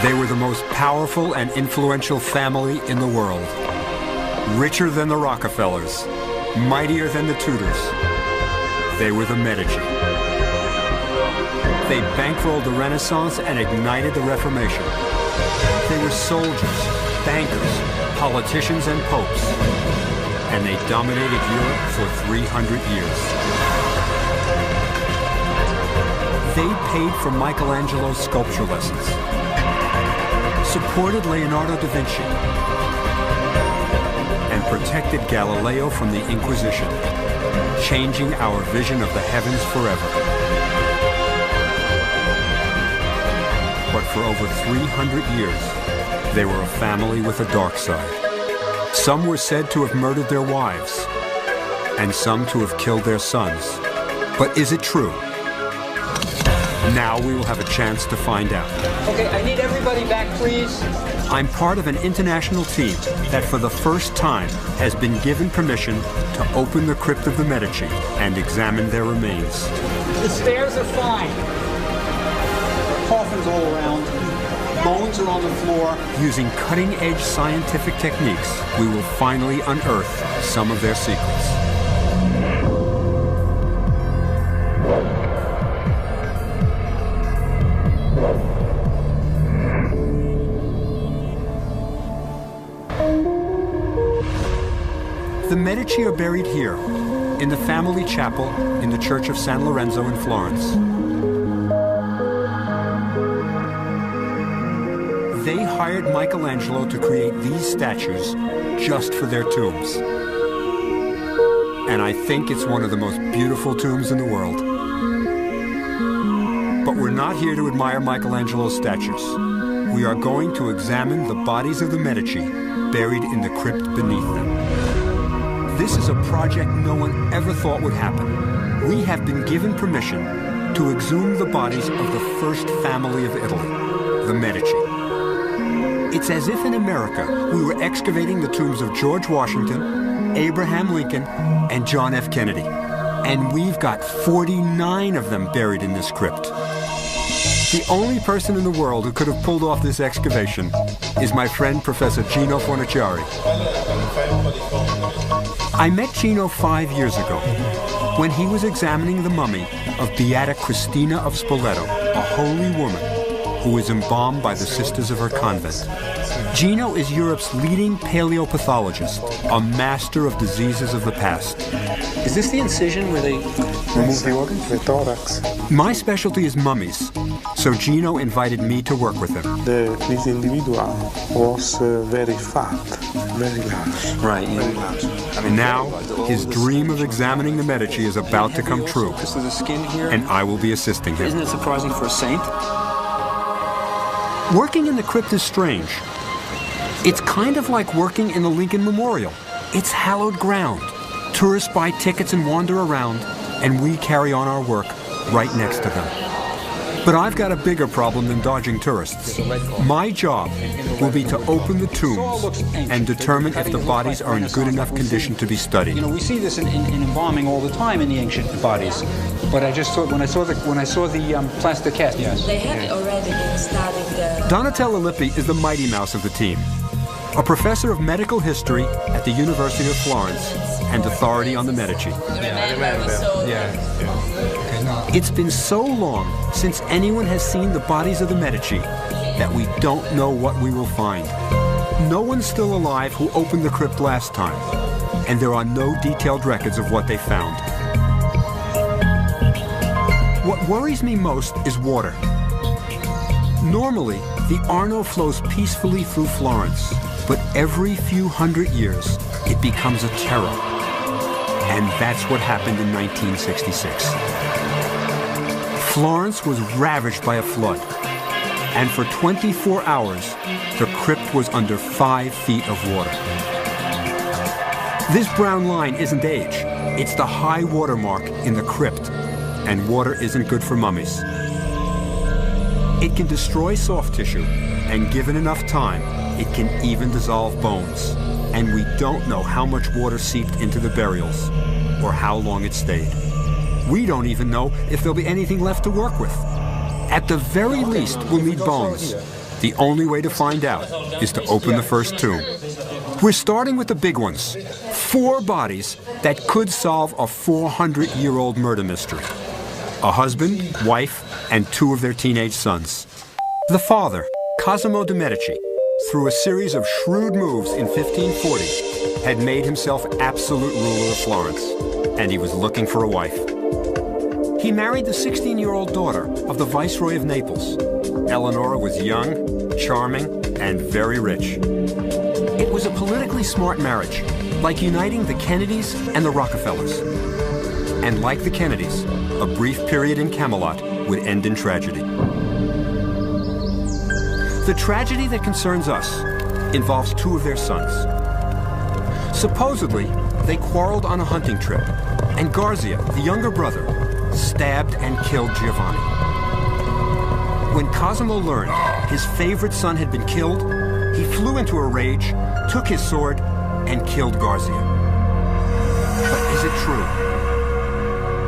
They were the most powerful and influential family in the world. Richer than the Rockefellers, mightier than the Tudors. They were the Medici. They bankrolled the Renaissance and ignited the Reformation. They were soldiers, bankers, politicians, and popes. And they dominated Europe for 300 years. They paid for Michelangelo's sculpture lessons, supported Leonardo da Vinci, and protected Galileo from the Inquisition, changing our vision of the heavens forever. But for over 300 years, they were a family with a dark side. Some were said to have murdered their wives, and some to have killed their sons. But is it true? Now we will have a chance to find out. Okay, I need everybody back, please. I'm part of an international team that for the first time has been given permission to open the crypt of the Medici and examine their remains. The stairs are fine. Coffins all around. Bones are on the floor. Using cutting-edge scientific techniques, we will finally unearth some of their secrets. The Medici are buried here, in the family chapel in the Church of San Lorenzo in Florence. They hired Michelangelo to create these statues just for their tombs. And I think it's one of the most beautiful tombs in the world. But we're not here to admire Michelangelo's statues. We are going to examine the bodies of the Medici buried in the crypt beneath them. This is a project no one ever thought would happen. We have been given permission to exhume the bodies of the first family of Italy, the Medici. It's as if in America we were excavating the tombs of George Washington, Abraham Lincoln, and John F. Kennedy. And we've got 49 of them buried in this crypt. The only person in the world who could have pulled off this excavation is my friend Professor Gino Fornaciari. I met Gino 5 years ago when he was examining the mummy of Beata Christina of Spoleto, a holy woman who was embalmed by the sisters of her convent. Gino is Europe's leading paleopathologist, a master of diseases of the past. Is this the incision where they remove the organs? The thorax. My specialty is mummies, so Gino invited me to work with him. This individual was very fat, very large. Right, yeah. Very large. And now, his dream of examining the Medici is about to come true, So the skin here, and I will be assisting him. isn't it surprising for a saint? Working in the crypt is strange. It's kind of like working in the Lincoln Memorial. It's hallowed ground. Tourists buy tickets and wander around, and we carry on our work right next to them. But I've got a bigger problem than dodging tourists. My job will be to open the tombs and determine if the bodies are in good enough condition to be studied. You know, we see this in embalming all the time in the ancient bodies. But I just thought when I saw the plaster cast. Yes. They have already been studied. Donatella Lippi is the Mighty Mouse of the team, a professor of medical history at the University of Florence and authority on the Medici. It's been so long since anyone has seen the bodies of the Medici that we don't know what we will find. No one's still alive who opened the crypt last time, and there are no detailed records of what they found. What worries me most is water. Normally, the Arno flows peacefully through Florence, but every few hundred years, it becomes a terror. And that's what happened in 1966. Florence was ravaged by a flood, and for 24 hours, the crypt was under 5 feet of water. This brown line isn't age, it's the high water mark in the crypt, and water isn't good for mummies. It can destroy soft tissue, and given enough time, it can even dissolve bones. And we don't know how much water seeped into the burials, or how long it stayed. We don't even know if there'll be anything left to work with. At the very least, we'll need bones. The only way to find out is to open the first tomb. We're starting with the big ones. 4 bodies that could solve a 400-year-old murder mystery. A husband, wife, and 2 of their teenage sons. The father, Cosimo de' Medici, through a series of shrewd moves in 1540, had made himself absolute ruler of Florence, and he was looking for a wife. He married the 16-year-old daughter of the Viceroy of Naples. Eleanora was young, charming, and very rich. It was a politically smart marriage, like uniting the Kennedys and the Rockefellers. And like the Kennedys, a brief period in Camelot would end in tragedy. The tragedy that concerns us involves 2 of their sons. Supposedly, they quarreled on a hunting trip, and Garzia, the younger brother, stabbed and killed Giovanni. When Cosimo learned his favorite son had been killed, he flew into a rage, took his sword, and killed Garzia. But is it true?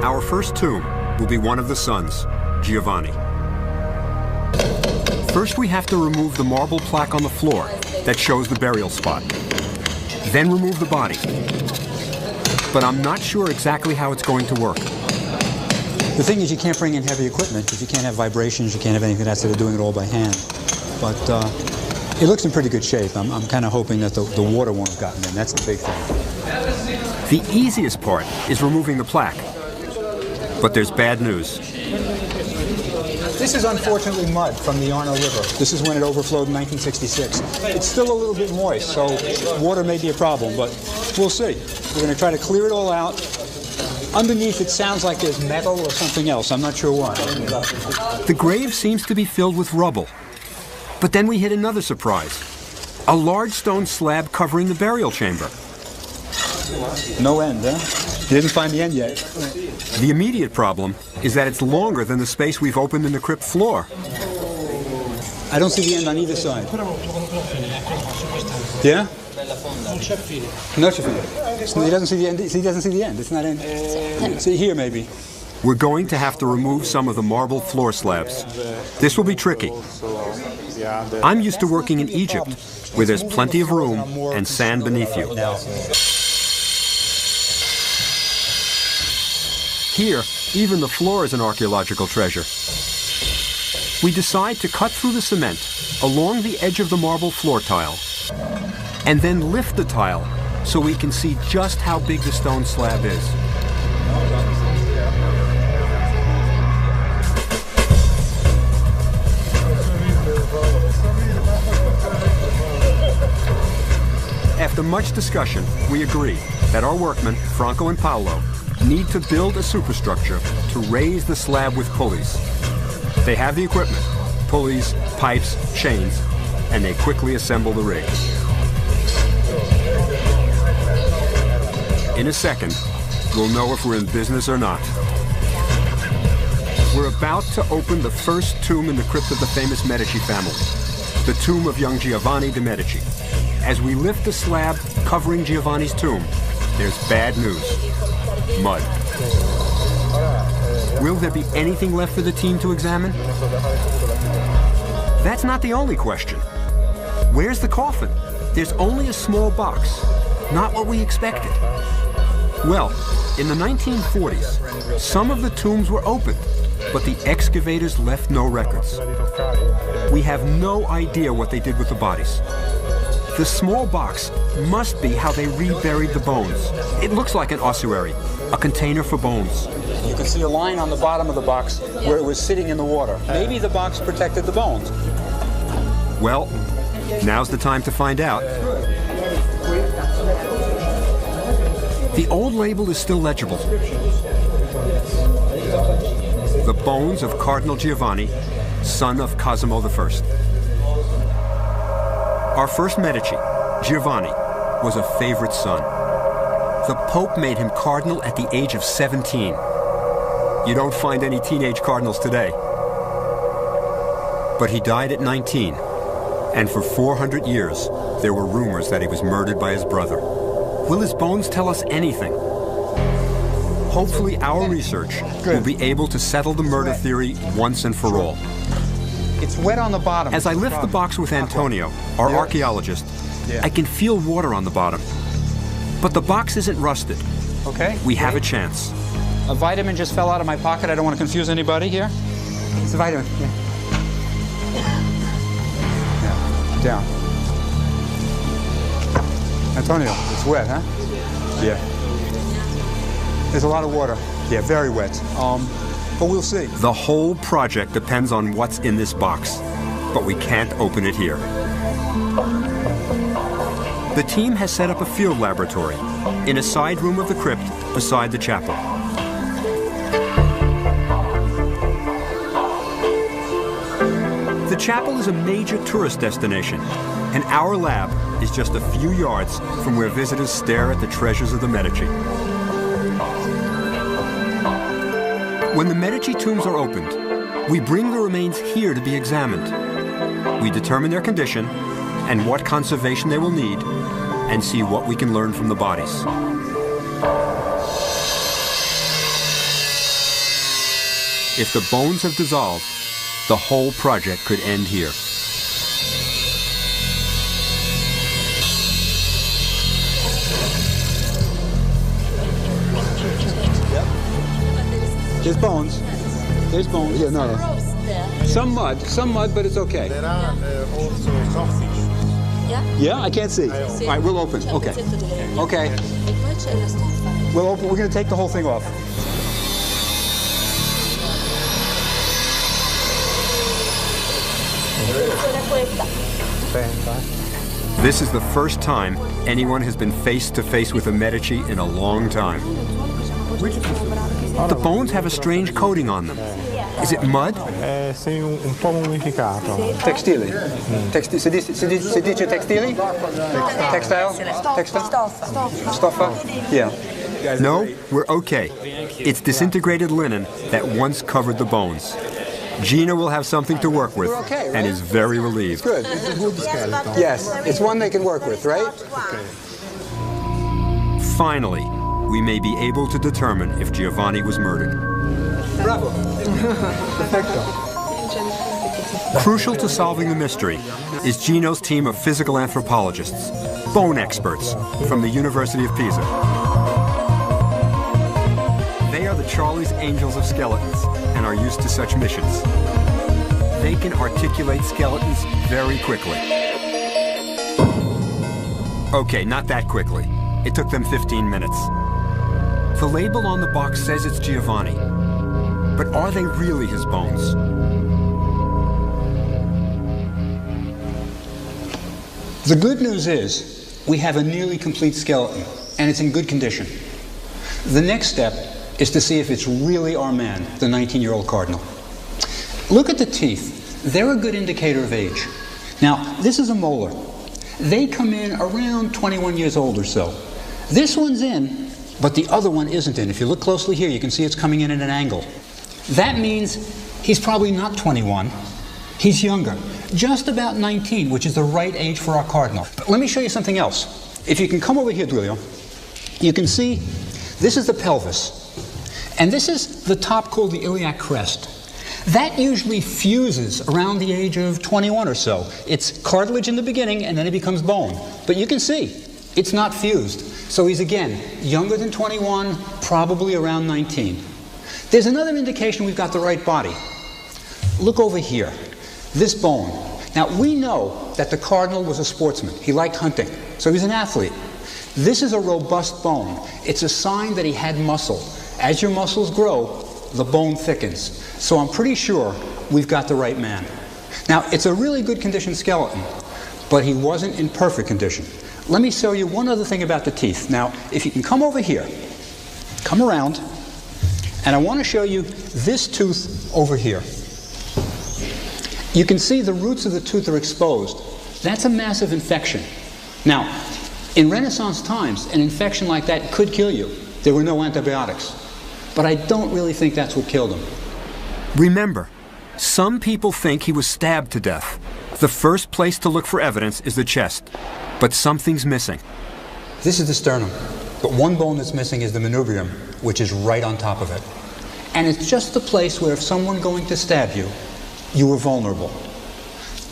Our first tomb will be one of the sons, Giovanni. First, we have to remove the marble plaque on the floor that shows the burial spot. Then remove the body. But I'm not sure exactly how it's going to work. The thing is, you can't bring in heavy equipment because you can't have vibrations, you can't have anything that's doing it all by hand. But it looks in pretty good shape. I'm kind of hoping that the water won't have gotten in. That's the big thing. The easiest part is removing the plaque. But there's bad news. This is unfortunately mud from the Arno River. This is when it overflowed in 1966. It's still a little bit moist, so water may be a problem, but we'll see. We're going to try to clear it all out. Underneath, it sounds like there's metal or something else. I'm not sure what. The grave seems to be filled with rubble. But then we hit another surprise. A large stone slab covering the burial chamber. No end, huh? You didn't find the end yet. The immediate problem is that it's longer than the space we've opened in the crypt floor. I don't see the end on either side. Yeah? No c'è fine. He doesn't see the end. He doesn't see the end. It's not end. See here, maybe. We're going to have to remove some of the marble floor slabs. This will be tricky. I'm used to working in Egypt, where there's plenty of room and sand beneath you. Here, even the floor is an archaeological treasure. We decide to cut through the cement along the edge of the marble floor tile, and then lift the tile so we can see just how big the stone slab is. After much discussion, we agree that our workmen, Franco and Paolo, need to build a superstructure to raise the slab with pulleys. They have the equipment, pulleys, pipes, chains, and they quickly assemble the rig. In a second, we'll know if we're in business or not. We're about to open the first tomb in the crypt of the famous Medici family, the tomb of young Giovanni de' Medici. As we lift the slab covering Giovanni's tomb, there's bad news. Mud. Will there be anything left for the team to examine? That's not the only question. Where's the coffin? There's only a small box. Not what we expected. Well, in the 1940s, some of the tombs were opened, but the excavators left no records. We have no idea what they did with the bodies. The small box must be how they reburied the bones. It looks like an ossuary, a container for bones. You can see a line on the bottom of the box where it was sitting in the water. Maybe the box protected the bones. Well, now's the time to find out. The old label is still legible. The bones of Cardinal Giovanni, son of Cosimo I. Our first Medici, Giovanni, was a favorite son. The Pope made him cardinal at the age of 17. You don't find any teenage cardinals today. But he died at 19, and for 400 years, there were rumors that he was murdered by his brother. Will his bones tell us anything? Hopefully our research will be able to settle the murder theory once and for all. It's wet on the bottom. As I lift the box with Antonio, our archaeologist, I can feel water on the bottom. But the box isn't rusted. Okay. We have a chance. A vitamin just fell out of my pocket. I don't want to confuse anybody here. It's a vitamin. Yeah. Down. Antonio, it's wet, huh? Yeah. There's a lot of water. Yeah, very wet. But we'll see. The whole project depends on what's in this box, but we can't open it here. The team has set up a field laboratory in a side room of the crypt beside the chapel. The chapel is a major tourist destination, and our lab is just a few yards from where visitors stare at the treasures of the Medici. When the Medici tombs are opened, we bring the remains here to be examined. We determine their condition and what conservation they will need, and see what we can learn from the bodies. If the bones have dissolved, the whole project could end here. There's bones. There's bones. Yeah, no. Some mud, but it's okay. There are also crawfish. Yeah, I can't see. All right, we'll open. Okay. Okay. We'll open. We're going to take the whole thing off. This is the first time anyone has been face to face with a Medici in a long time. The bones have a strange coating on them. Is it mud? Sei un po' mummificato. Textile. Si dice textile? Textile? Textile? Stoffa? Yeah. No, we're okay. It's disintegrated linen that once covered the bones. Gina will have something to work with, okay, right? And is very relieved. Good. It's a good skeleton. Yes, it's one they can work with, right? Okay. Finally, we may be able to determine if Giovanni was murdered. Bravo. Perfecto. Crucial to solving the mystery is Gino's team of physical anthropologists, bone experts from the University of Pisa. They are the Charlie's Angels of skeletons and are used to such missions. They can articulate skeletons very quickly. Okay, not that quickly. It took them 15 minutes. The label on the box says it's Giovanni, but are they really his bones? The good news is we have a nearly complete skeleton, and it's in good condition. The next step is to see if it's really our man, the 19-year-old cardinal. Look at the teeth. They're a good indicator of age. Now, this is a molar. They come in around 21 years old or so. This one's in, but the other one isn't in. If you look closely here, you can see it's coming in at an angle. That means he's probably not 21. He's younger, just about 19, which is the right age for our cardinal. But let me show you something else. If you can come over here, Duilio, you can see this is the pelvis. And this is the top called the iliac crest. That usually fuses around the age of 21 or so. It's cartilage in the beginning, and then it becomes bone. But you can see, it's not fused. So he's, again, younger than 21, probably around 19. There's another indication we've got the right body. Look over here, this bone. Now, we know that the cardinal was a sportsman. He liked hunting, so he's an athlete. This is a robust bone. It's a sign that he had muscle. As your muscles grow, the bone thickens. So I'm pretty sure we've got the right man. Now, it's a really good condition skeleton, but he wasn't in perfect condition. Let me show you one other thing about the teeth. Now, if you can come over here, come around, and I want to show you this tooth over here. You can see the roots of the tooth are exposed. That's a massive infection. Now, in Renaissance times, an infection like that could kill you. There were no antibiotics. But I don't really think that's what killed him. Remember, some people think he was stabbed to death. The first place to look for evidence is the chest, but something's missing. This is the sternum, but one bone that's missing is the manubrium, which is right on top of it. And it's just the place where if someone going to stab you, you were vulnerable.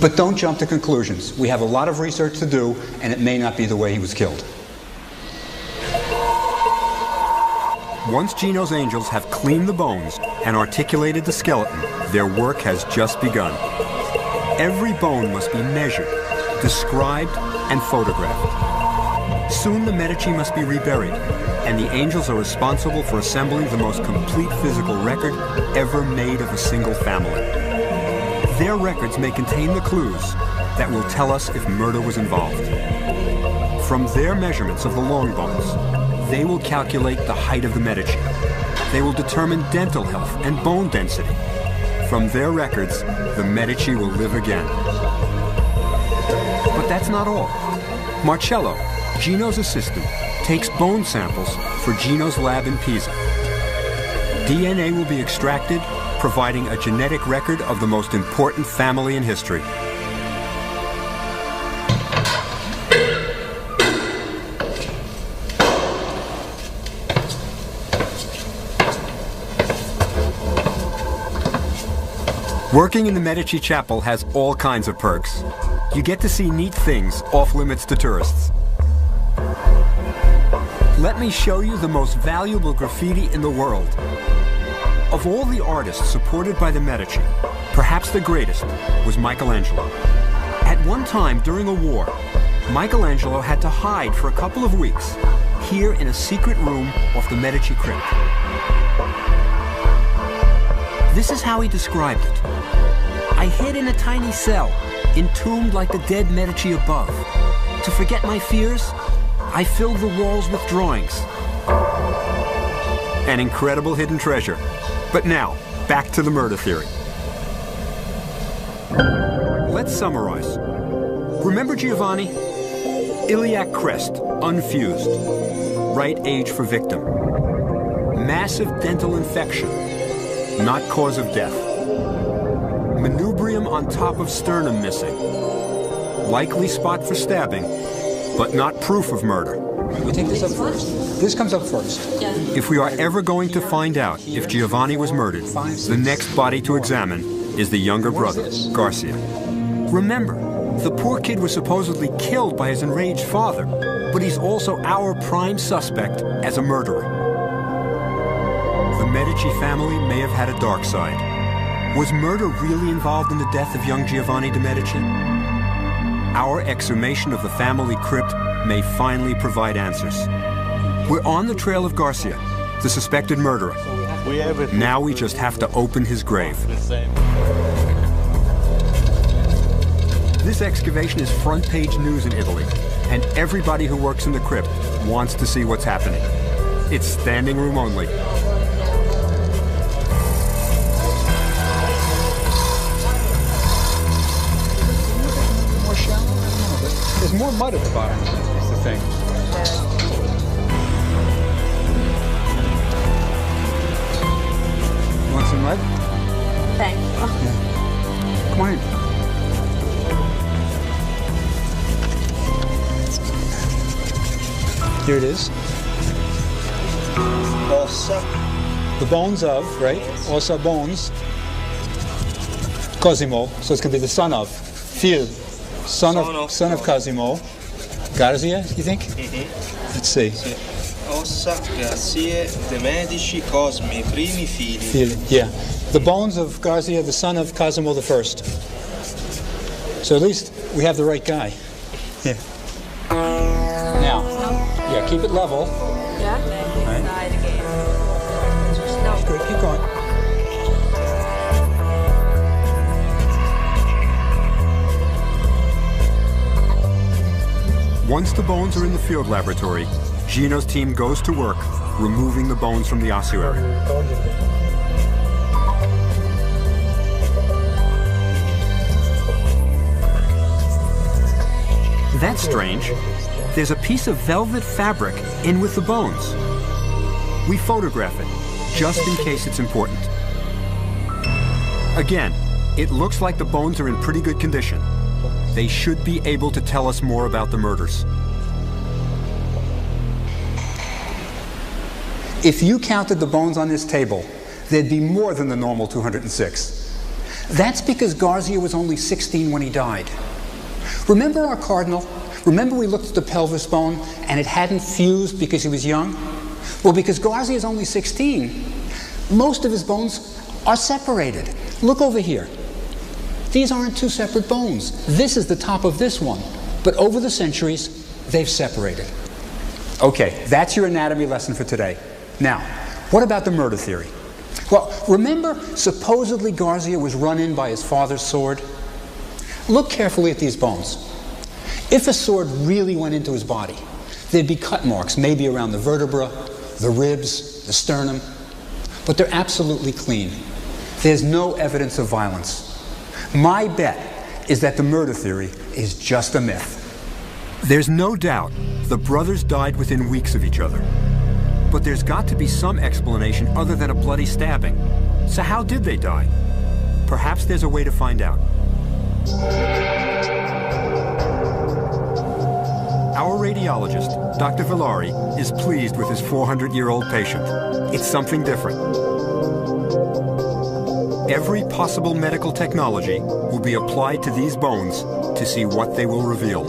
But don't jump to conclusions. We have a lot of research to do, and it may not be the way he was killed. Once Gino's angels have cleaned the bones and articulated the skeleton, their work has just begun. Every bone must be measured, described, and photographed. Soon the Medici must be reburied, and the angels are responsible for assembling the most complete physical record ever made of a single family. Their records may contain the clues that will tell us if murder was involved. From their measurements of the long bones, they will calculate the height of the Medici. They will determine dental health and bone density. From their records, the Medici will live again. But that's not all. Marcello, Gino's assistant, takes bone samples for Gino's lab in Pisa. DNA will be extracted, providing a genetic record of the most important family in history. Working in the Medici Chapel has all kinds of perks. You get to see neat things off limits to tourists. Let me show you the most valuable graffiti in the world. Of all the artists supported by the Medici, perhaps the greatest was Michelangelo. At one time during a war, Michelangelo had to hide for a couple of weeks here in a secret room off the Medici crypt. This is how he described it. I hid in a tiny cell, entombed like the dead Medici above. To forget my fears, I filled the walls with drawings. An incredible hidden treasure. But now, back to the murder theory. Let's summarize. Remember Giovanni? Iliac crest, unfused. Right age for victim. Massive dental infection, not cause of death. Manubrium on top of sternum missing. Likely spot for stabbing, but not proof of murder. We take this up first. This comes up first. Yeah. If we are ever going to find out if Giovanni was murdered, the next body to examine is the younger brother, Garcia. Remember, the poor kid was supposedly killed by his enraged father, but he's also our prime suspect as a murderer. The Medici family may have had a dark side. Was murder really involved in the death of young Giovanni de' Medici? Our exhumation of the family crypt may finally provide answers. We're on the trail of Garcia, the suspected murderer. Now we just have to open his grave. This excavation is front-page news in Italy, and everybody who works in the crypt wants to see what's happening. It's standing room only. More shallow? There's more mud at the bottom, is the thing. You want some mud? Thank you. Come on in. Here it is. Ossa. The bones of, right? Ossa bones. Cosimo, so it's going to be the son of. Fiel. Son of Cosimo. Garcia, you think? Mm-hmm. Let's see. Ossa, Garcia, de' Medici, Cosmi, primi figli. Fiel, yeah. The bones of Garcia, the son of Cosimo I. So at least we have the right guy. Yeah. Now, yeah, keep it level. Yeah? Right. Side again. That's good, keep going. Once the bones are in the field laboratory, Gino's team goes to work, removing the bones from the ossuary. That's strange. There's a piece of velvet fabric in with the bones. We photograph it, just in case it's important. Again, it looks like the bones are in pretty good condition. They should be able to tell us more about the murders. If you counted the bones on this table, there'd be more than the normal 206. That's because Garcia was only 16 when he died. Remember our cardinal? Remember we looked at the pelvis bone and it hadn't fused because he was young? Well, because Garcia is only 16, most of his bones are separated. Look over here. These aren't two separate bones. This is the top of this one. But over the centuries, they've separated. Okay, that's your anatomy lesson for today. Now, what about the murder theory? Well, remember, supposedly Garcia was run in by his father's sword? Look carefully at these bones. If a sword really went into his body, there'd be cut marks, maybe around the vertebra, the ribs, the sternum, but they're absolutely clean. There's no evidence of violence. My bet is that the murder theory is just a myth. There's no doubt the brothers died within weeks of each other. But there's got to be some explanation other than a bloody stabbing. So how did they die? Perhaps there's a way to find out. Our radiologist, Dr. Villari, is pleased with his 400-year-old patient. It's something different. Every possible medical technology will be applied to these bones to see what they will reveal.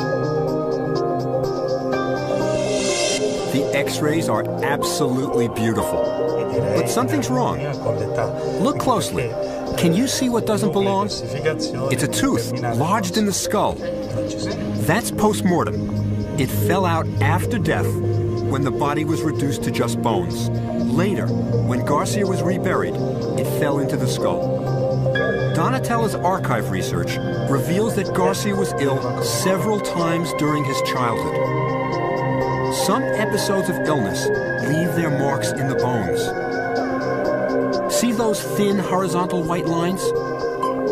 The X-rays are absolutely beautiful. But something's wrong. Look closely. Can you see what doesn't belong? It's a tooth lodged in the skull. That's post-mortem. It fell out after death when the body was reduced to just bones. Later, when Garcia was reburied, it fell into the skull. Donatella's archive research reveals that Garcia was ill several times during his childhood. Some episodes of illness leave their marks in the bones. See those thin horizontal white lines?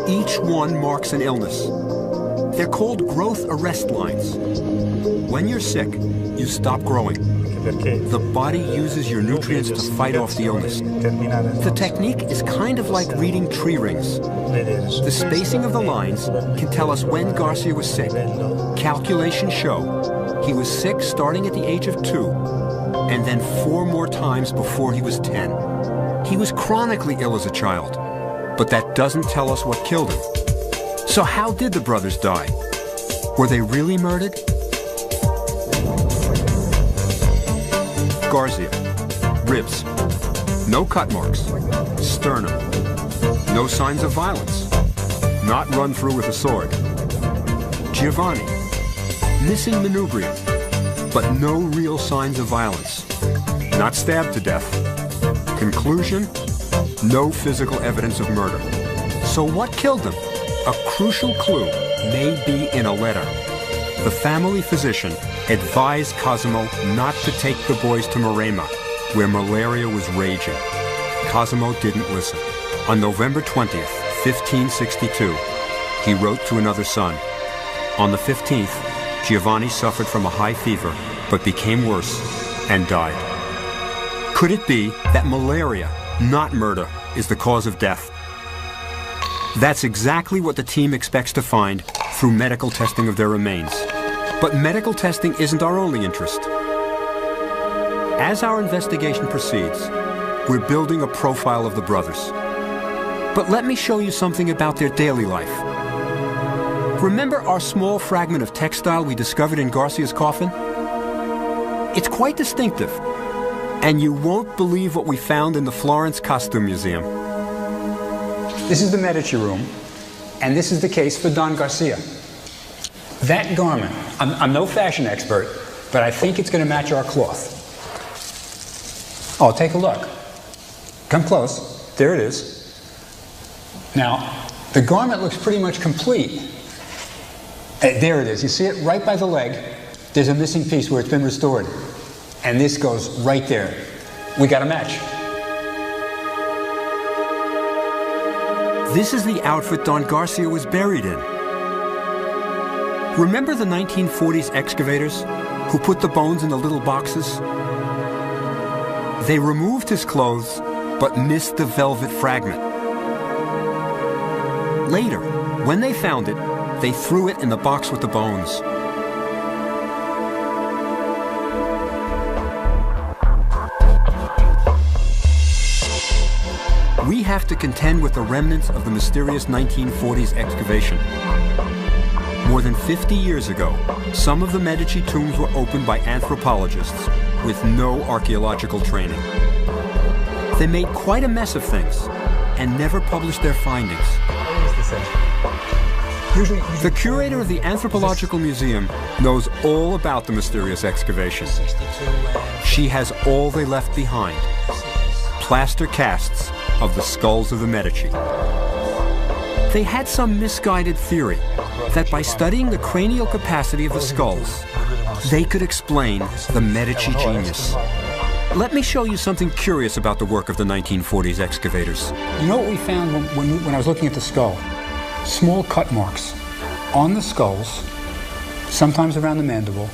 Each one marks an illness. They're called growth arrest lines. When you're sick, you stop growing. The body uses your nutrients to fight off the illness. The technique is kind of like reading tree rings. The spacing of the lines can tell us when Garcia was sick. Calculations show he was sick starting at the age of 2, and then 4 more times before he was 10. He was chronically ill as a child, but that doesn't tell us what killed him. So how did the brothers die? Were they really murdered? Garcia, ribs, no cut marks, sternum, no signs of violence, not run through with a sword. Giovanni, missing manubrium, but no real signs of violence, not stabbed to death. Conclusion, no physical evidence of murder. So what killed them? A crucial clue may be in a letter. The family physician advised Cosimo not to take the boys to Maremma, where malaria was raging. Cosimo didn't listen. On November 20th, 1562, he wrote to another son. On the 15th, Giovanni suffered from a high fever, but became worse and died. Could it be that malaria, not murder, is the cause of death? That's exactly what the team expects to find through medical testing of their remains. But medical testing isn't our only interest. As our investigation proceeds, we're building a profile of the brothers. But let me show you something about their daily life. Remember our small fragment of textile we discovered in Garcia's coffin? It's quite distinctive, and you won't believe what we found in the Florence Costume Museum. This is the Medici room, and this is the case for Don Garcia. That garment, I'm no fashion expert, but I think it's going to match our cloth. Oh, take a look. Come close. There it is. Now, the garment looks pretty much complete. There it is. You see it right by the leg. There's a missing piece where it's been restored. And this goes right there. We got a match. This is the outfit Don Garcia was buried in. Remember the 1940s excavators who put the bones in the little boxes? They removed his clothes, but missed the velvet fragment. Later, when they found it, they threw it in the box with the bones. we have to contend with the remnants of the mysterious 1940s excavation. More than 50 years ago, some of the Medici tombs were opened by anthropologists with no archaeological training. They made quite a mess of things and never published their findings. The curator of the Anthropological Museum knows all about the mysterious excavation. She has all they left behind: plaster casts of the skulls of the Medici. They had some misguided theory that by studying the cranial capacity of the skulls, they could explain the Medici genius. Let me show you something curious about the work of the 1940s excavators. You know what we found when I was looking at the skull? Small cut marks on the skulls, sometimes around the mandible.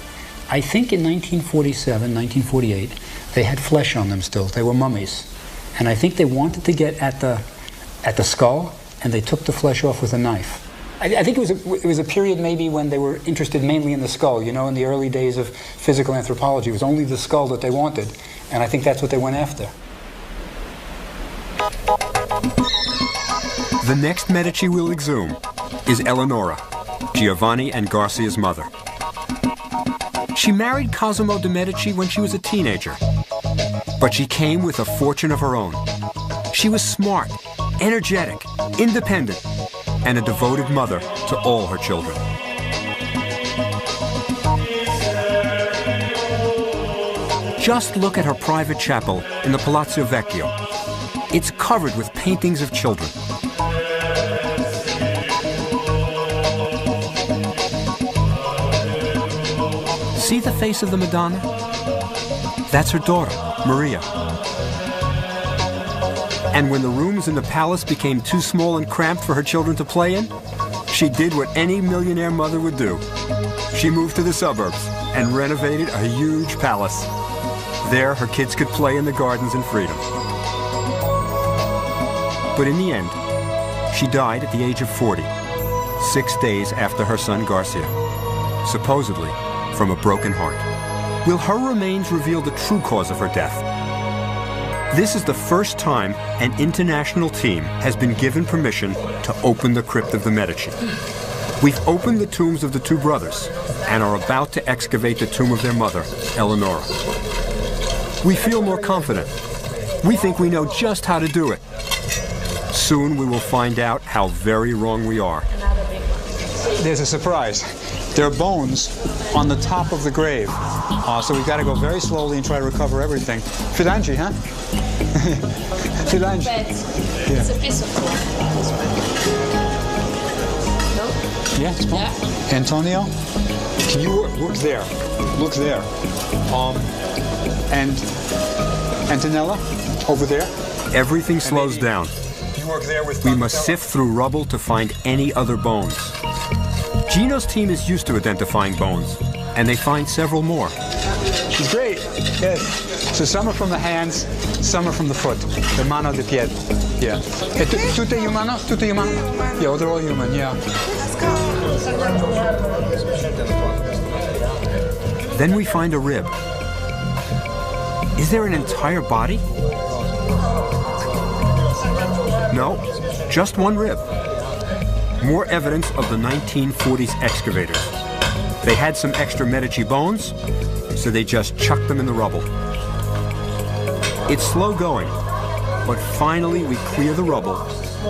I think in 1947, 1948, they had flesh on them still. They were mummies. And I think they wanted to get at the skull, and they took the flesh off with a knife. I think it was a period maybe when they were interested mainly in the skull. You know, in the early days of physical anthropology, it was only the skull that they wanted. And I think that's what they went after. The next Medici we'll exhume is Eleonora, Giovanni and Garcia's mother. She married Cosimo de' Medici when she was a teenager, but she came with a fortune of her own. She was smart, energetic, independent, and a devoted mother to all her children. Just look at her private chapel in the Palazzo Vecchio. It's covered with paintings of children. See the face of the Madonna? That's her daughter, Maria. And when the rooms in the palace became too small and cramped for her children to play in, she did what any millionaire mother would do. She moved to the suburbs and renovated a huge palace. There, her kids could play in the gardens in freedom. But in the end, she died at the age of 40, 6 days after her son Garcia, supposedly from a broken heart. Will her remains reveal the true cause of her death? This is the first time an international team has been given permission to open the crypt of the Medici. We've opened the tombs of the two brothers and are about to excavate the tomb of their mother, Eleonora. We feel more confident. We think we know just how to do it. Soon we will find out how very wrong we are. There's a surprise. There are bones on the top of the grave. So we've got to go very slowly and try to recover everything. Fidangi, huh? Fidangi. Yeah. It's a piece of wood. No? Yeah, it's fine. Yeah. Antonio, can you look there? Look there. And Antonella, over there. Everything slows down. You work there with we must sift through rubble to find any other bones. Gino's team is used to identifying bones, and they find several more. She's great. Yes. So some are from the hands, some are from the foot. The mano di piede. Yeah. Tutte umano? Tutte umano? Yeah, they're all human, yeah. Then we find a rib. Is there an entire body? No, just one rib. More evidence of the 1940s excavators. They had some extra Medici bones, so they just chucked them in the rubble. It's slow going, but finally we clear the rubble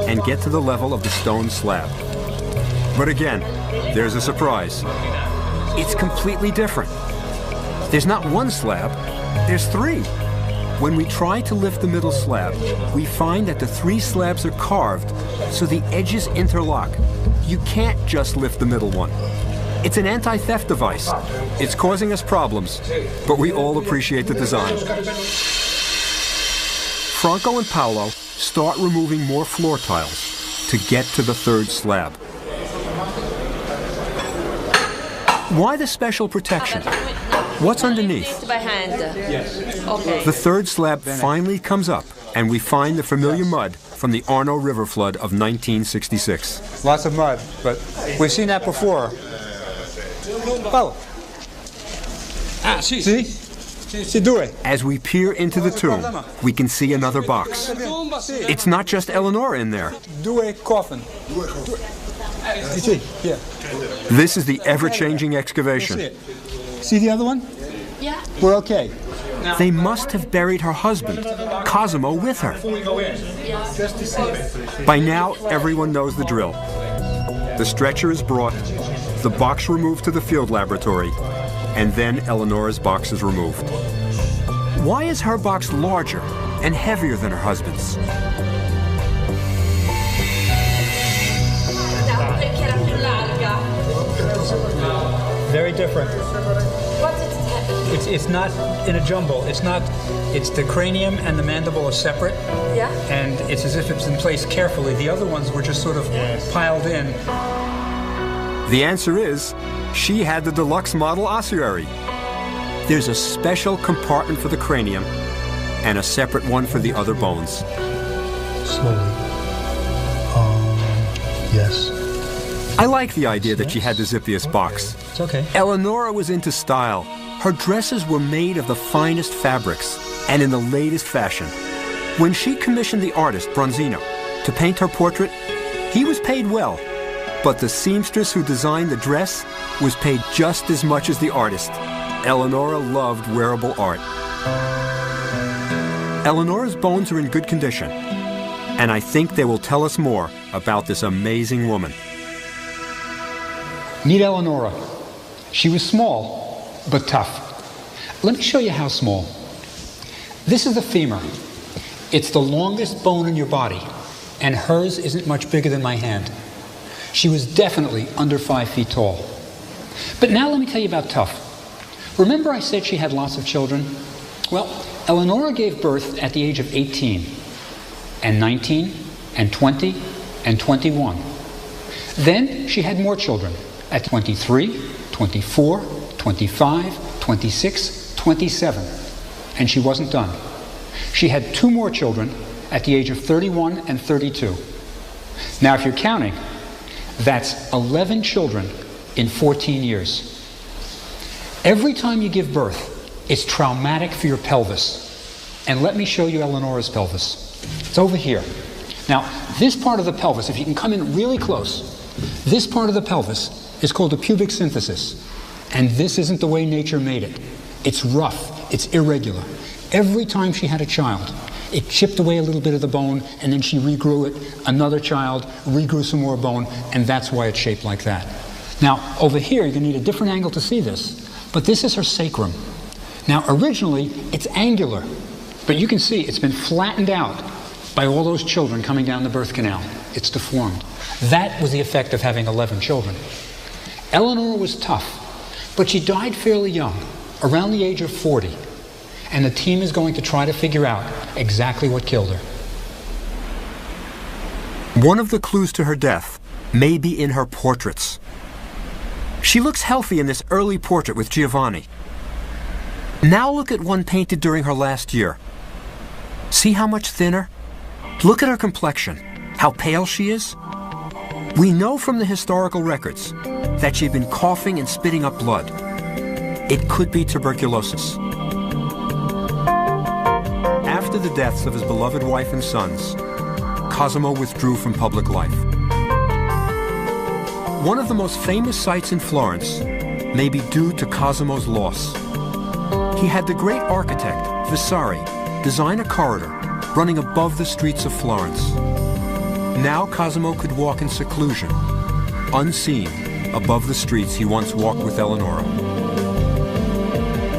and get to the level of the stone slab. But again, there's a surprise. It's completely different. There's not one slab, there's three. When we try to lift the middle slab, we find that the three slabs are carved so the edges interlock. You can't just lift the middle one. It's an anti-theft device. It's causing us problems, but we all appreciate the design. Franco and Paolo start removing more floor tiles to get to the third slab. Why the special protection? What's underneath? By hand. Yes. Okay. The third slab finally comes up, and we find the familiar mud from the Arno River flood of 1966. Lots of mud, but we've seen that before. Oh. Ah, see? Si due. As we peer into the tomb, we can see another box. It's not just Eleonora in there. Due coffin. You see? Yeah. This is the ever-changing excavation. See the other one? Yeah. We're okay. They must have buried her husband, Cosimo, with her. By now, everyone knows the drill. The stretcher is brought, the box removed to the field laboratory, and then Eleonora's box is removed. Why is her box larger and heavier than her husband's? Very different. What's its head? It's not in a jumble. It's the cranium and the mandible are separate. Yeah. And it's as if it's in place carefully. The other ones were just sort of piled in. The answer is, she had the deluxe model ossuary. There's a special compartment for the cranium and a separate one for the other bones. Slowly. Yes. I like the idea that she had the zippiest box. It's okay. Eleonora was into style. Her dresses were made of the finest fabrics and in the latest fashion. When she commissioned the artist, Bronzino, to paint her portrait, he was paid well. But the seamstress who designed the dress was paid just as much as the artist. Eleonora loved wearable art. Eleonora's bones are in good condition, and I think they will tell us more about this amazing woman. Meet Eleonora. She was small, but tough. Let me show you how small. This is the femur. It's the longest bone in your body, and hers isn't much bigger than my hand. She was definitely under 5 feet tall. But now let me tell you about tough. Remember I said she had lots of children? Well, Eleonora gave birth at the age of 18, and 19, and 20, and 21. Then she had more children at 23, 24, 25, 26, 27, and she wasn't done. She had 2 more children at the age of 31 and 32. Now, if you're counting, that's 11 children in 14 years. Every time you give birth, it's traumatic for your pelvis. And let me show you Eleonora's pelvis. It's over here. Now, this part of the pelvis, if you can come in really close, this part of the pelvis is called a pubic symphysis. And this isn't the way nature made it. It's rough, it's irregular. Every time she had a child, it chipped away a little bit of the bone, and then she regrew it. Another child regrew some more bone, and that's why it's shaped like that. Now, over here, you're going to need a different angle to see this, but this is her sacrum. Now, originally, it's angular, but you can see it's been flattened out by all those children coming down the birth canal. It's deformed. That was the effect of having 11 children. Eleonora was tough, but she died fairly young, around the age of 40. And the team is going to try to figure out exactly what killed her. One of the clues to her death may be in her portraits. She looks healthy in this early portrait with Giovanni. Now look at one painted during her last year. See how much thinner? Look at her complexion, how pale she is. We know from the historical records that she'd been coughing and spitting up blood. It could be tuberculosis. After the deaths of his beloved wife and sons, Cosimo withdrew from public life. One of the most famous sites in Florence may be due to Cosimo's loss. He had the great architect, Vasari, design a corridor running above the streets of Florence. Now Cosimo could walk in seclusion, unseen, above the streets he once walked with Eleonora.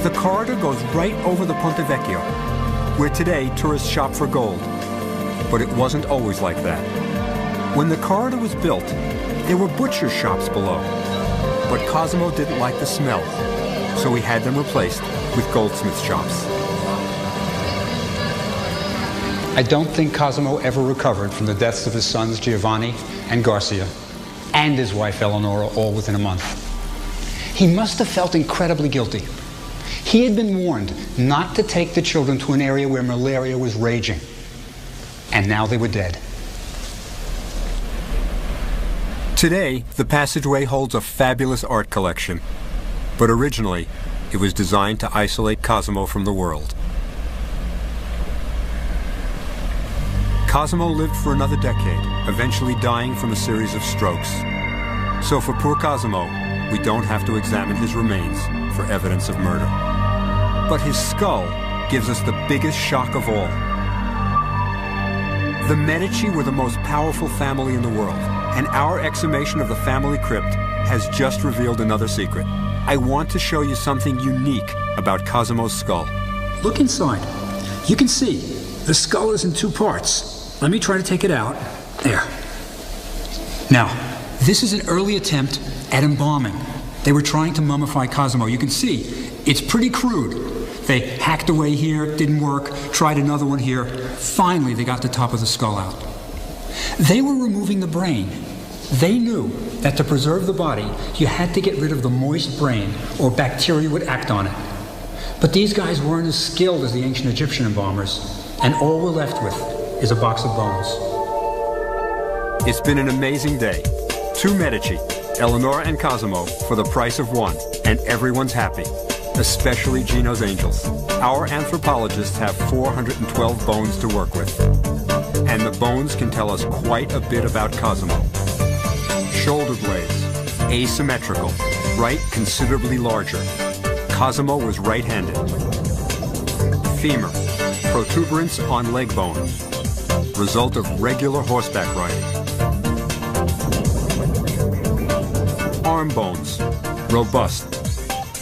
The corridor goes right over the Ponte Vecchio, where today tourists shop for gold. But it wasn't always like that. When the corridor was built, there were butcher shops below. But Cosimo didn't like the smell, so he had them replaced with goldsmith shops. I don't think Cosimo ever recovered from the deaths of his sons Giovanni and Garcia, and his wife Eleonora, all within a month. He must have felt incredibly guilty. He had been warned not to take the children to an area where malaria was raging, and now they were dead. Today, the passageway holds a fabulous art collection, but originally, It was designed to isolate Cosimo from the world. Cosimo lived for another decade, eventually dying from a series of strokes. So for poor Cosimo, we don't have to examine his remains for evidence of murder. But his skull gives us the biggest shock of all. The Medici were the most powerful family in the world, and our exhumation of the family crypt has just revealed another secret. I want to show you something unique about Cosimo's skull. Look inside. You can see the skull is in two parts. Let me try to take it out. There. Now, this is an early attempt at embalming. They were trying to mummify Cosimo. You can see it's pretty crude. They hacked away here, didn't work, tried another one here. Finally, they got the top of the skull out. They were removing the brain. They knew that to preserve the body, you had to get rid of the moist brain or bacteria would act on it. But these guys weren't as skilled as the ancient Egyptian embalmers, and all we're left with is a box of bones. It's been an amazing day. Two Medici, Eleonora and Cosimo, for the price of one, and everyone's happy, especially Gino's angels. Our anthropologists have 412 bones to work with, and the bones can tell us quite a bit about Cosimo. Shoulder blades, asymmetrical, right considerably larger. Cosimo was right-handed. Femur, protuberance on leg bone, result of regular horseback riding. Arm bones, robust.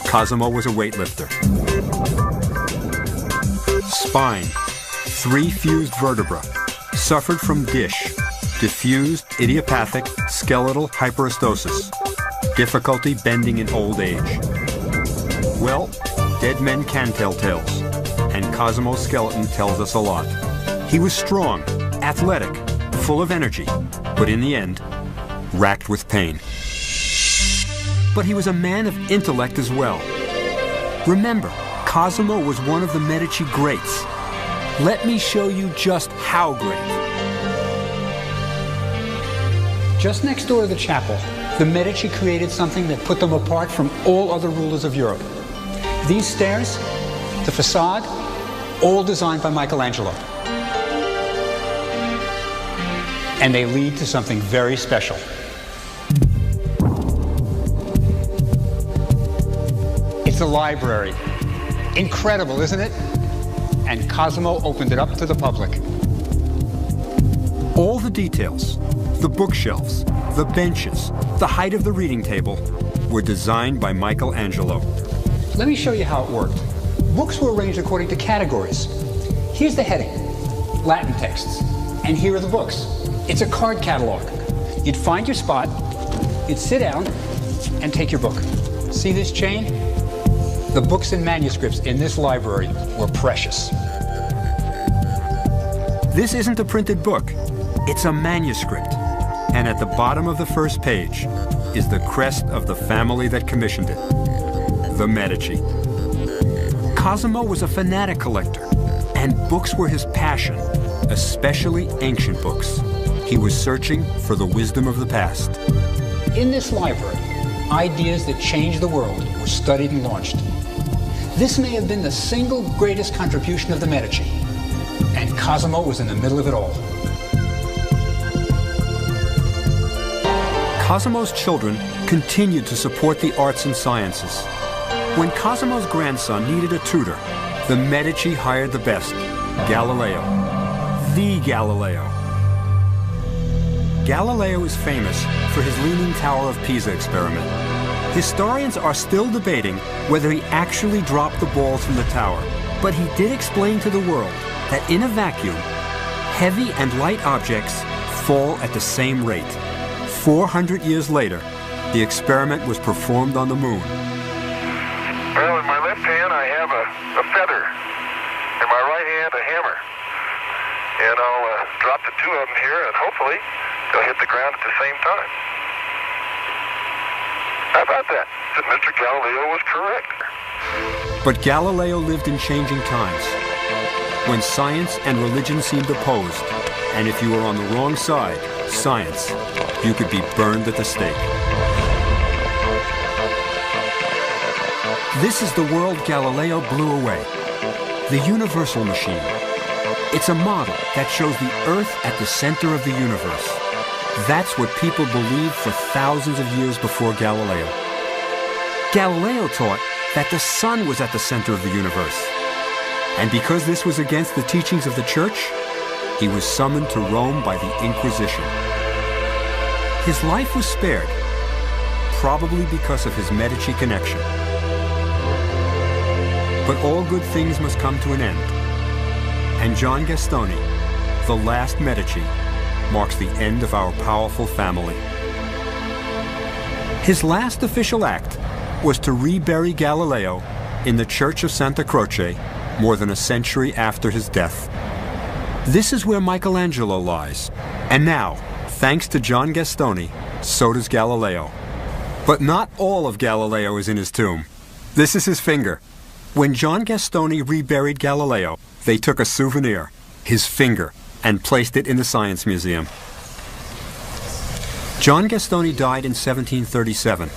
Cosimo was a weightlifter. Spine, 3 fused vertebra, suffered from DISH, diffused idiopathic skeletal hyperostosis, difficulty bending in old age. Well, dead men can tell tales, and Cosimo's skeleton tells us a lot. He was strong, athletic, full of energy, but in the end, racked with pain. But he was a man of intellect as well. Remember, Cosimo was one of the Medici greats. Let me show you just how great. Just next door to the chapel, the Medici created something that put them apart from all other rulers of Europe. These stairs, the facade, all designed by Michelangelo. And they lead to something very special. It's a library. Incredible, isn't it? And Cosimo opened it up to the public. All the details, the bookshelves, the benches, the height of the reading table, were designed by Michelangelo. Let me show you how it worked. Books were arranged according to categories. Here's the heading, Latin texts, and here are the books. It's a card catalog. You'd find your spot, you'd sit down, and take your book. See this chain? The books and manuscripts in this library were precious. This isn't a printed book, it's a manuscript. And at the bottom of the first page is the crest of the family that commissioned it, the Medici. Cosimo was a fanatic collector, and books were his passion, especially ancient books. He was searching for the wisdom of the past. In this library, ideas that changed the world were studied and launched. This may have been the single greatest contribution of the Medici, and Cosimo was in the middle of it all. Cosimo's children continued to support the arts and sciences. When Cosimo's grandson needed a tutor, the Medici hired the best, Galileo. The Galileo. Galileo is famous for his Leaning Tower of Pisa experiment. Historians are still debating whether he actually dropped the balls from the tower, but he did explain to the world that in a vacuum, heavy and light objects fall at the same rate. 400 years later, the experiment was performed on the moon. Well, in my left hand I have a feather, in my right hand a hammer. And I'll drop the two of them here and hopefully they'll hit the ground at the same time. How about that? That Mr. Galileo was correct. But Galileo lived in changing times, when science and religion seemed opposed, and if you were on the wrong side, science, you could be burned at the stake. This is the world Galileo blew away. The universal machine. It's a model that shows the Earth at the center of the universe. That's what people believed for thousands of years before Galileo. Galileo taught that the sun was at the center of the universe. And because this was against the teachings of the Church, he was summoned to Rome by the Inquisition. His life was spared, probably because of his Medici connection. But all good things must come to an end. And John Gastoni, the last Medici, marks the end of our powerful family. His last official act was to rebury Galileo in the Church of Santa Croce more than a century after his death. This is where Michelangelo lies. And now, thanks to John Gastoni, so does Galileo. But not all of Galileo is in his tomb. This is his finger. When John Gastoni reburied Galileo, they took a souvenir, his finger, and placed it in the Science Museum. John Gastoni died in 1737,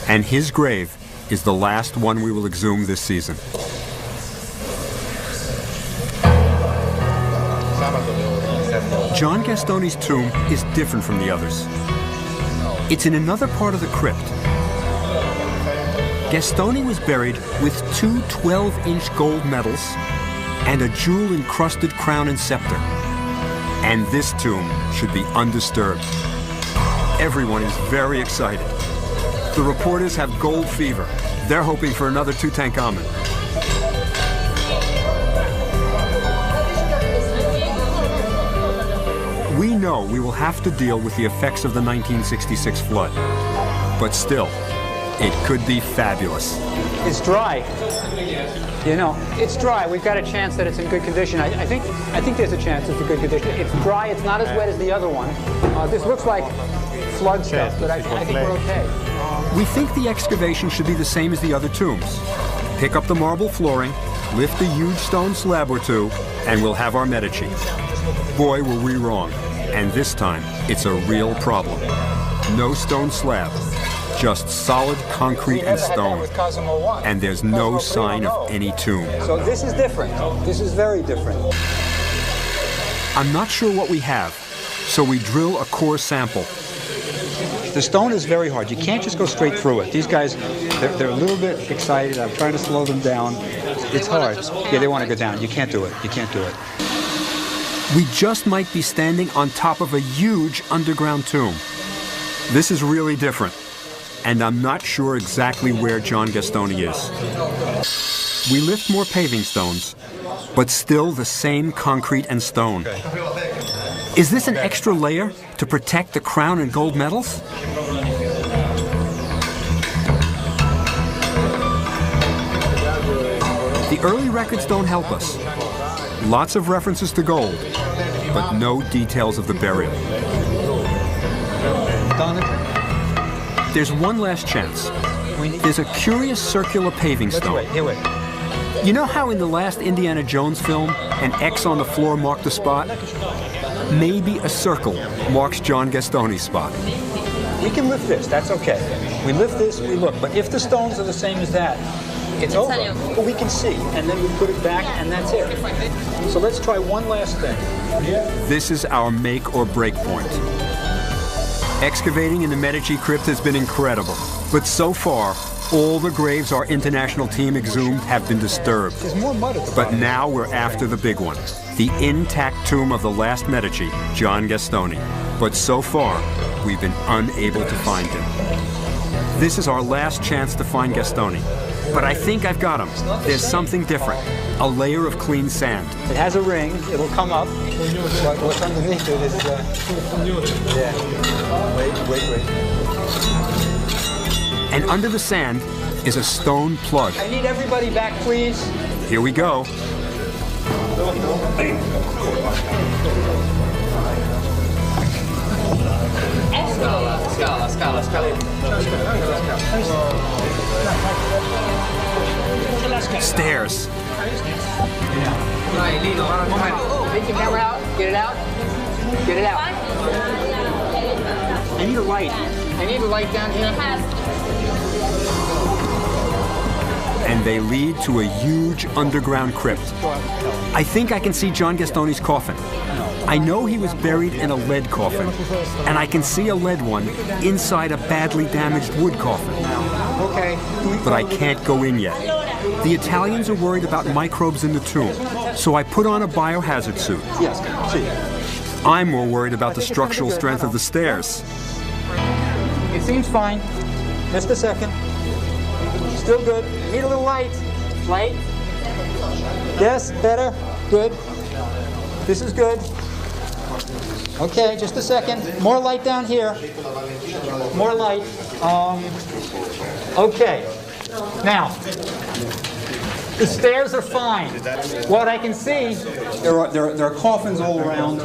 and his grave is the last one we will exhume this season. John Gastoni's tomb is different from the others. It's in another part of the crypt. Gastoni was buried with 2 12-inch gold medals and a jewel-encrusted crown and scepter. And this tomb should be undisturbed. Everyone is very excited. The reporters have gold fever. They're hoping for another Tutankhamun. We know we will have to deal with the effects of the 1966 flood. But still, it could be fabulous. It's dry. You know, it's dry. We've got a chance that it's in good condition. I think there's a chance it's in good condition. It's dry. It's not as wet as the other one. This looks like flood stuff, but I think we're okay. We think the excavation should be the same as the other tombs. Pick up the marble flooring, lift a huge stone slab or two, and we'll have our Medici. Boy, were we wrong. And this time, it's a real problem. No stone slab, just solid concrete and stone. And there's no sign of any tomb. So this is different. This is very different. I'm not sure what we have, so we drill a core sample. The stone is very hard. You can't just go straight through it. These guys, they're a little bit excited. I'm trying to slow them down. It's hard. Yeah, they want to go down. You can't do it. You can't do it. We just might be standing on top of a huge underground tomb. This is really different, and I'm not sure exactly where John Gastoni is. We lift more paving stones, but still the same concrete and stone. Is this an extra layer to protect the crown and gold medals? The early records don't help us. Lots of references to gold, but no details of the burial. There's one last chance. There's a curious circular paving stone. You know how in the last Indiana Jones film, an X on the floor marked the spot? Maybe a circle marks John Gastoni's spot. We can lift this. That's okay. We lift this, we look. But if the stones are the same as that, it's over. But we can see, and then we put it back, and that's it. So let's try one last thing. This is our make or break point. Excavating in the Medici crypt has been incredible, but so far, all the graves our international team exhumed have been disturbed. There's more mud at the But bottom. now we're after the big one, the intact tomb of the last Medici, John Gastoni. But so far, we've been unable to find him. This is our last chance to find Gastoni. But I think I've got him. There's something different. A layer of clean sand. It has a ring. It'll come up. But what's underneath it is... yeah. Wait. And under the sand is a stone plug. I need everybody back, please. Here we go. Stairs. Take your camera out. Get it out. Get it out. I need a light. I need a light down here. They lead to a huge underground crypt. I think I can see John Gastoni's coffin. I know he was buried in a lead coffin, and I can see a lead one inside a badly damaged wood coffin. Okay. But I can't go in yet. The Italians are worried about microbes in the tomb, so I put on a biohazard suit. Yes, see. I'm more worried about the structural strength of the stairs. It seems fine. Just a second. Still good. Need a little light. Light? Yes, better. Good. This is good. Okay, just a second. More light down here. More light. Okay. Now, the stairs are fine. What I can see, there are coffins all around.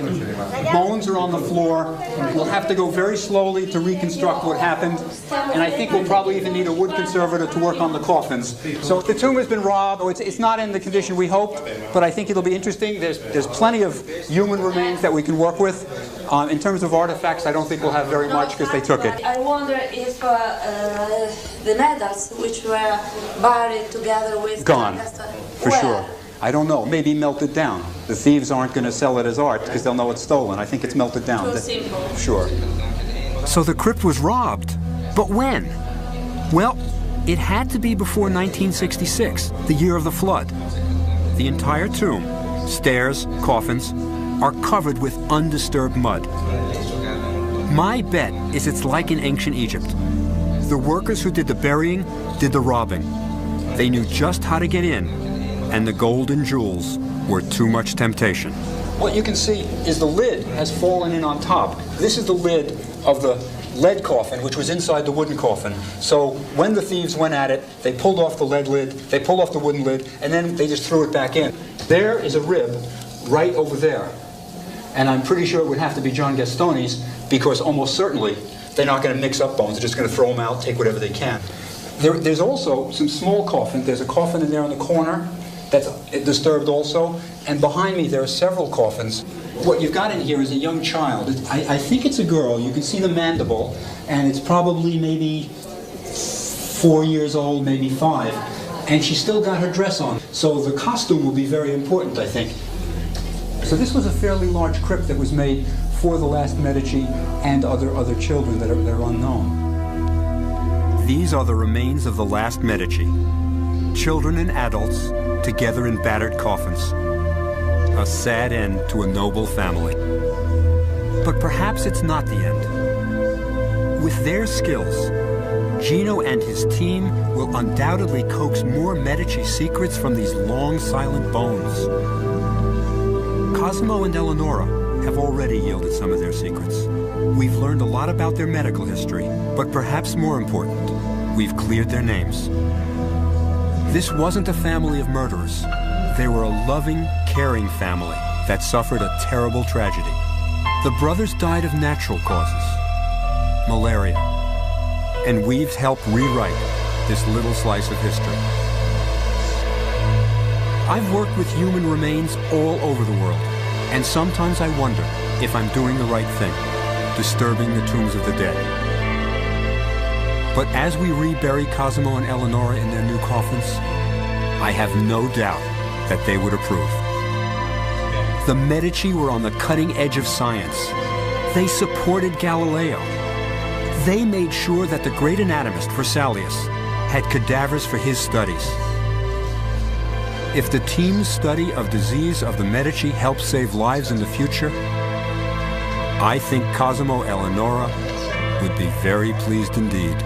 Bones are on the floor. We'll have to go very slowly to reconstruct what happened. And I think we'll probably even need a wood conservator to work on the coffins. So the tomb has been robbed. It's not in the condition we hoped, but I think it'll be interesting. There's plenty of human remains that we can work with. In terms of artifacts, I don't think we'll have very much because they took it. I wonder if the medals which were buried together with Gone, for sure. I don't know. Maybe melted down. The thieves aren't going to sell it as art because they'll know it's stolen. I think it's melted down. Too simple. Sure. So the crypt was robbed. But when? Well, it had to be before 1966, the year of the flood. The entire tomb, stairs, coffins, are covered with undisturbed mud. My bet is it's like in ancient Egypt. The workers who did the burying did the robbing. They knew just how to get in, and the gold and jewels were too much temptation. What you can see is the lid has fallen in on top. This is the lid of the lead coffin, which was inside the wooden coffin. So when the thieves went at it, they pulled off the lead lid, they pulled off the wooden lid, and then they just threw it back in. There is a rib right over there. And I'm pretty sure it would have to be John Gastoni's, because almost certainly they're not going to mix up bones. They're just going to throw them out, take whatever they can. There's also some small coffins. There's a coffin in there in the corner that's disturbed also. And behind me there are several coffins. What you've got in here is a young child. I think it's a girl. You can see the mandible, and it's probably maybe 4 years old, maybe 5. And she's still got her dress on. So the costume will be very important, I think. So this was a fairly large crypt that was made for the last Medici and other children that are unknown. These are the remains of the last Medici. Children and adults together in battered coffins. A sad end to a noble family. But perhaps it's not the end. With their skills, Gino and his team will undoubtedly coax more Medici secrets from these long silent bones. Cosimo and Eleonora have already yielded some of their secrets. We've learned a lot about their medical history, but perhaps more important, we've cleared their names. This wasn't a family of murderers. They were a loving, caring family that suffered a terrible tragedy. The brothers died of natural causes, malaria, and we've helped rewrite this little slice of history. I've worked with human remains all over the world, and sometimes I wonder if I'm doing the right thing, disturbing the tombs of the dead. But as we rebury Cosimo and Eleonora in their new coffins, I have no doubt that they would approve. The Medici were on the cutting edge of science. They supported Galileo. They made sure that the great anatomist Vesalius had cadavers for his studies. If the team's study of disease of the Medici helps save lives in the future, I think Cosimo Eleonora would be very pleased indeed.